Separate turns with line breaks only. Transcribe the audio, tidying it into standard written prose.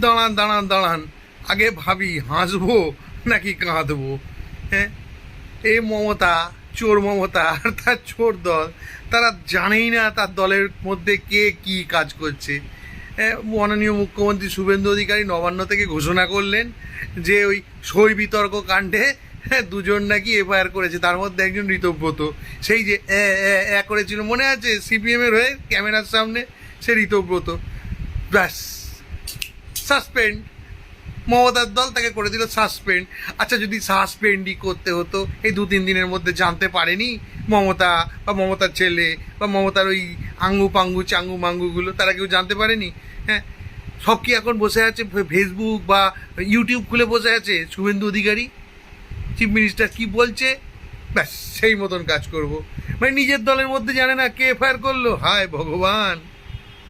দাঁড়ান দাঁড়ান দাঁড়ান, আগে ভাবি হাসবো নাকি কাঁদবো। হ্যাঁ, এই মমতা, চোর মমতা আর তার চোর দল, তারা জানেই না তার দলের মধ্যে কে কি কাজ করছে। মাননীয় মুখ্যমন্ত্রী শুভেন্দু অধিকারী নবান্ন থেকে ঘোষণা করলেন যে ওই সই বিতর্ক কাণ্ডে দুজন নাকি এফআইআর করেছে, তার মধ্যে একজন ঋতব্রত। সেই যে করেছিল মনে আছে, সিপিএমের হয়ে ক্যামেরার সামনে, সে ঋতব্রত। ব্যাস, সাসপেন্ড। মমতার দল তাকে করে দিল সাসপেন্ড। আচ্ছা, যদি সাসপেন্ডই করতে হতো, এই 2-3 দিনের মধ্যে জানতে পারেনি মমতা বা মমতার ছেলে বা মমতার ওই আঙ্গু পাঙ্গু চাঙ্গু মাঙ্গুগুলো, তারা কেউ জানতে পারেনি? হ্যাঁ, সব কি এখন বসে আছে ফেসবুক বা ইউটিউব খুলে বসে আছে শুভেন্দু অধিকারী? চিফ মিনিস্টার কি বলছে, ব্যাস সেই মতন কাজ করব। মানে নিজের দলের মধ্যে জানে না কে এফআইআর করলো। হায় ভগবান!